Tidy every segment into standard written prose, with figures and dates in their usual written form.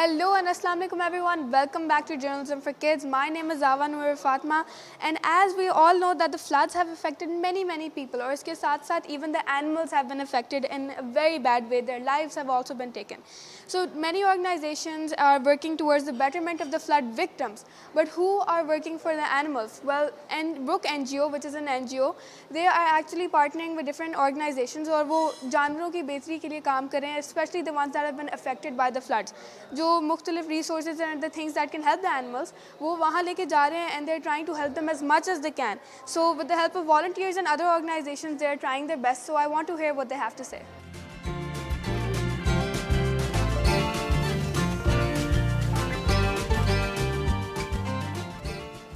Hello and Assalamu alaikum everyone. Welcome back to Journalism for Kids. My name is Awa Noor Fatma, and as we all know that the floods have affected many people, और इसके साथ साथ even the animals have been affected in a very bad way. Their lives have also been taken. So many organizations are working towards the betterment of the flood victims, but who are working for the animals? Well, and Brook NGO, which is an NGO, they are actually partnering with different organizations और वो जानवरों की बेहतरी के लिए काम कर रहे हैं, especially the ones that have been affected by the floods. जो मुख्तलिफ resources and the things that can help the animals, वो वहाँ लेके जा रहे हैं and they're trying to help them as much as they can. So with the help of volunteers and other organizations, they're trying their best. So I want to hear what they have to say.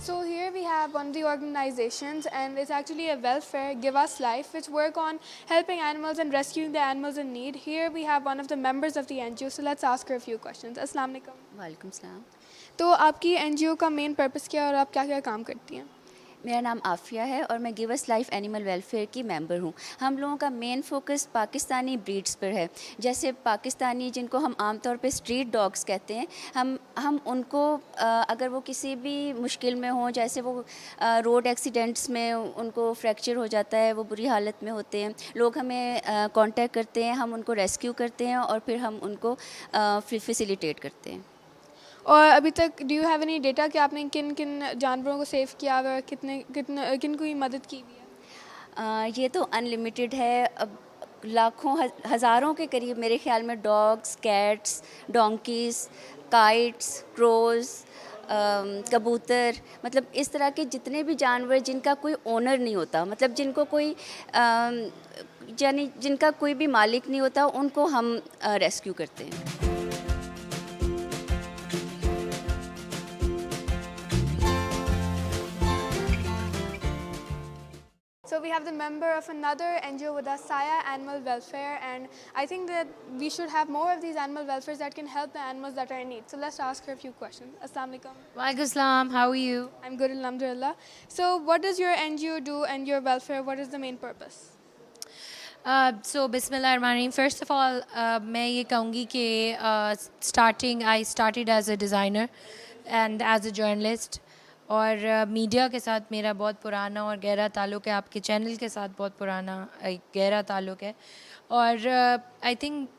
So here we have one of the organizations, and it's actually a welfare, Give Us Life, which work on helping animals and rescuing the animals in need. Here we have one of the members of the NGO, so let's ask her a few questions. Assalamu alaikum. वालेकुम सलाम। तो आपकी NGO का main purpose क्या है और आप क्या क्या काम करती हैं? मेरा नाम आफिया है और मैं give us life animal welfare की मेंबर हूँ। हम लोगों का मेन फोकस पाकिस्तानी ब्रीड्स पर है। जैसे पाकिस्तानी जिनको हम आमतौर पे स्ट्रीट डॉग्स कहते हैं, हम उनको अगर वो किसी भी मुश्किल में हों, जैसे वो रोड एक्सीडेंट्स में उनको फ्रैक्चर हो जाता है, वो बुरी हालत में होते हैं, लोग हमें कांटेक्ट करते हैं, हम उनको रेस्क्यू करते हैं और फिर हम उनको फैसिलिटेट करते हैं। और अभी तक do you have any data कि आपने किन किन जानवरों को सेव किया और किन की मदद की हुई है? ये तो अनलिमिटेड है। अब लाखों हज़ारों के करीब मेरे ख्याल में डॉग्स, कैट्स, डोंकीज़, काइट्स, क्रोज़, कबूतर, मतलब इस तरह के जितने भी जानवर जिनका कोई ओनर नहीं होता, मतलब जिनको कोई यानी जिनका कोई भी मालिक नहीं होता, उनको हम रेस्क्यू करते हैं। So we have the member of another NGO with us, Saya Animal Welfare, and I think that we should have more of these animal welfares that can help the animals that are in need. So let's ask her a few questions. Assalamu alaikum. Walaikum salam. How are you? I'm good, alhamdulillah. So what does your NGO do and your welfare? What is the main purpose? So Bismillahirrahmanirrahim. First of all, मैं ये कहूँगी कि I started as a designer and as a journalist. और media के साथ मेरा बहुत पुराना और गहरा ताल्लुक़ है, आपके चैनल के साथ बहुत पुराना एक गहरा ताल्लुक़ है। और आई थिंक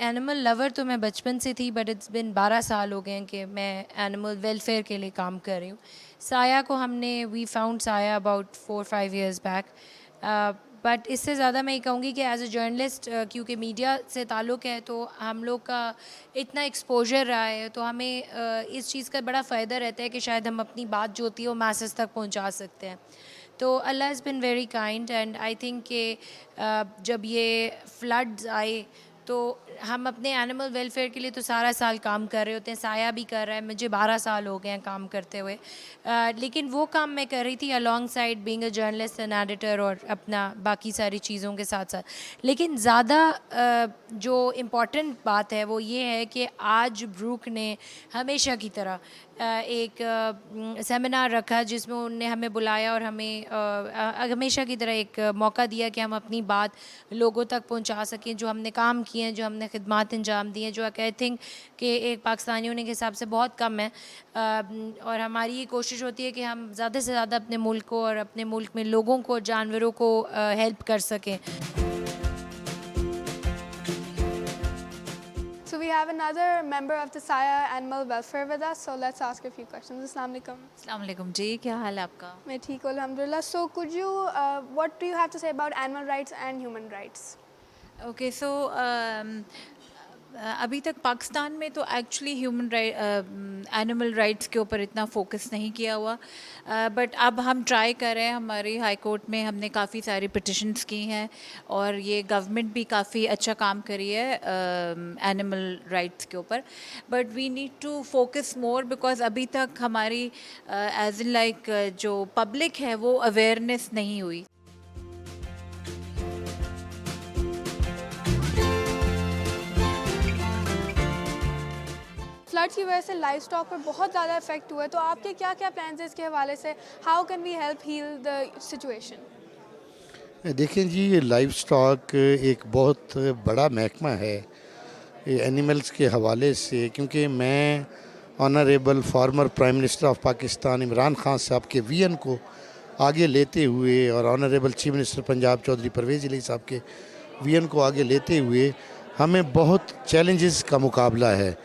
एनिमल लवर तो मैं बचपन से थी, बट इट्स बिन 12 साल हो गए हैं कि मैं एनिमल वेलफेयर के लिए काम कर रही हूँ। साया को वी फाउंड साया अबाउट 4-5 years बैक। बट इससे ज़्यादा मैं ये कहूँगी कि एज अ जर्नलिस्ट, क्योंकि मीडिया से ताल्लुक़ है, तो हम लोग का इतना एक्सपोजर रहा है, तो हमें इस चीज़ का बड़ा फ़ायदा रहता है कि शायद हम अपनी बात जो होती है वो मैसेज तक पहुँचा सकते हैं। तो Allah is been very kind, and I think कि जब ये फ्लड्स आए तो हम अपने एनिमल वेलफेयर के लिए तो सारा साल काम कर रहे होते हैं। साया भी कर रहा है, मुझे 12 साल हो गए हैं काम करते हुए। लेकिन वो काम मैं कर रही थी along side being a journalist and editor और अपना बाकी सारी चीज़ों के साथ साथ। लेकिन ज़्यादा जो इम्पॉर्टेंट बात है वो ये है कि आज ब्रूक ने हमेशा की तरह एक सेमिनार रखा जिसमें उन्होंने हमें बुलाया और हमें हमेशा की तरह एक मौका दिया कि हम अपनी बात लोगों तक पहुंचा सकें, जो हमने काम किए हैं, जो हमने खिदमात अंजाम दी हैं, जो आई थिंक कि एक पाकिस्तानी होने के हिसाब से बहुत कम है। और हमारी ये कोशिश होती है कि हम ज़्यादा से ज़्यादा अपने मुल्क को और अपने मुल्क में लोगों को, जानवरों को हेल्प कर सकें। So we have another member of the Saya Animal Welfare with us, so let's ask a few questions. Assalamu alaikum. अस्सलाम वालेकुम जी, क्या हाल है आपका? मैं ठीक हूँ alhamdulillah. So could you, what do you have to say about animal rights and human rights? Okay, so अभी तक पाकिस्तान में तो एक्चुअली ह्यूमन एनिमल राइट्स के ऊपर इतना फोकस नहीं किया हुआ, बट अब हम ट्राई कर रहे हैं। हमारी हाई कोर्ट में हमने काफ़ी सारी पिटिशन्स की हैं और ये गवर्नमेंट भी काफ़ी अच्छा काम करी है एनिमल राइट्स के ऊपर, but we need to focus more because अभी तक हमारी एज इन लाइक जो पब्लिक है वो अवेयरनेस नहीं हुई। फ्लड्स की वजह से लाइफ स्टॉक पर बहुत ज़्यादा इफेक्ट हुआ है, तो आपके क्या क्या प्लान्स हैं इसके हवाले से? How can we help heal the situation? देखें जी, ये लाइफ स्टॉक एक बहुत बड़ा महकमा है एनिमल्स के हवाले से, क्योंकि मैं honourable former prime minister of Pakistan Imran Khan sahab के विजन को आगे लेते हुए और honourable chief minister Punjab Chaudhry Pervaiz Elahi sahab के विजन को आगे लेते हुए हमें बहुत चैलेंजेस का मुकाबला है।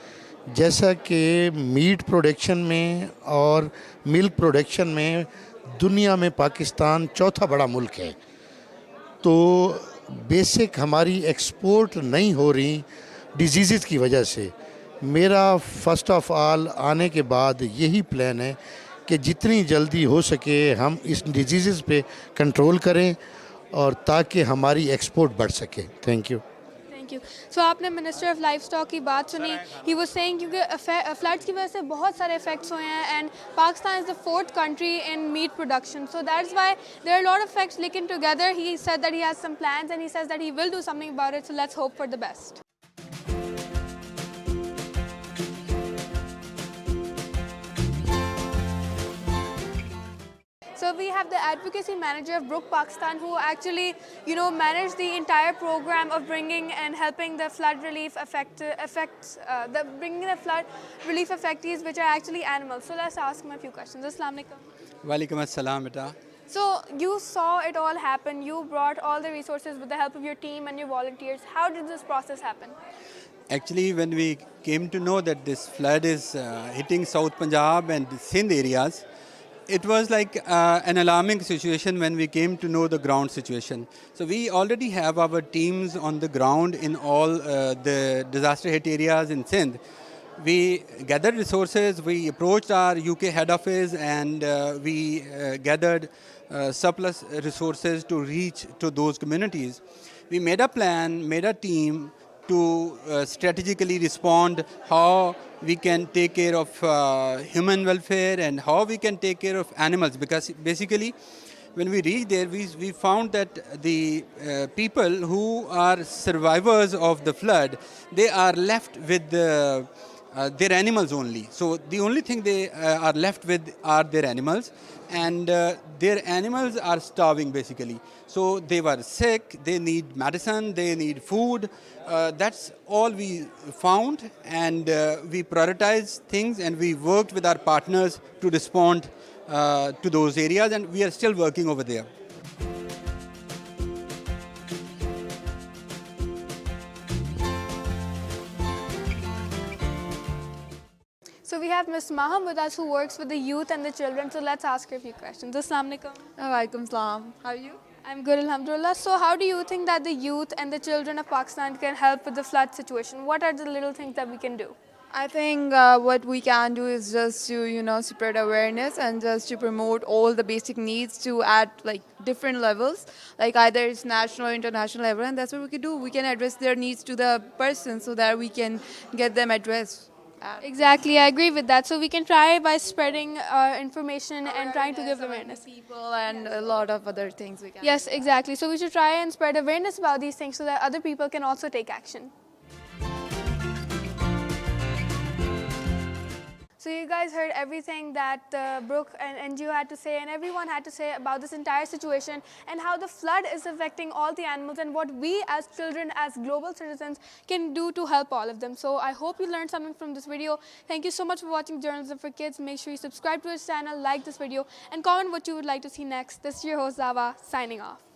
जैसा कि मीट प्रोडक्शन में और मिल्क प्रोडक्शन में दुनिया में पाकिस्तान चौथा बड़ा मुल्क है, तो बेसिक हमारी एक्सपोर्ट नहीं हो रही डिजीज़ की वजह से। मेरा फर्स्ट ऑफ ऑल आने के बाद यही प्लान है कि जितनी जल्दी हो सके हम इस डिजीज़ पे कंट्रोल करें और ताकि हमारी एक्सपोर्ट बढ़ सके। Thank you. Thank you. So आपने मिनिस्टर ऑफ लाइफ स्टॉक की बात सुनी, ही वाज सेइंग क्योंकि फ्लड्स की वजह से बहुत सारे इफेक्ट्स हुए हैं and Pakistan is the 4th country in meat production, so that's why there are lot of effects, लेकिन together he said that he has some plans and he says that he will do something about it, so let's hope for the best. So we have the advocacy manager of Brook Pakistan, who actually, managed the entire program of bringing and helping the flood relief bringing the flood relief affectees, which are actually animals. So let's ask him a few questions. Assalamu alaikum. Walaikum assalam, beta. So you saw it all happen. You brought all the resources with the help of your team and your volunteers. How did this process happen? Actually, when we came to know that this flood is hitting South Punjab and Sindh areas, it was like an alarming situation when we came to know the ground situation. So we already have our teams on the ground in all the disaster hit areas in Sindh. We gathered resources, we approached our UK head office, and we gathered surplus resources to reach to those communities. We made a plan, made a team to strategically respond how we can take care of human welfare and how we can take care of animals, because basically when we reached there we found that the people who are survivors of the flood, they are left with their animals only. So the only thing they are left with are their animals, and their animals are starving basically. So they were sick, they need medicine, they need food. That's all we found, and we prioritized things and we worked with our partners to respond to those areas, and we are still working over there. So we have Ms. Maham with us, who works with the youth and the children. So let's ask her a few questions. Assalamu alaikum. Walaikum salam. How are you? I'm good, alhamdulillah. So how do you think that the youth and the children of Pakistan can help with the flood situation? What are the little things that we can do? I think what we can do is just to, spread awareness and just to promote all the basic needs to at like different levels, like either it's national or international level, and that's what we can do. We can address their needs to the person so that we can get them addressed. Exactly, I agree with that. So we can try by spreading information and trying to give awareness. People and a lot of other things we can. Yes, exactly. So we should try and spread awareness about these things so that other people can also take action. So you guys heard everything that Brooke and NGO had to say, and everyone had to say about this entire situation and how the flood is affecting all the animals and what we as children, as global citizens, can do to help all of them. So I hope you learned something from this video. Thank you so much for watching Journalism for Kids. Make sure you subscribe to this channel, like this video, and comment what you would like to see next. This is your host Zava, signing off.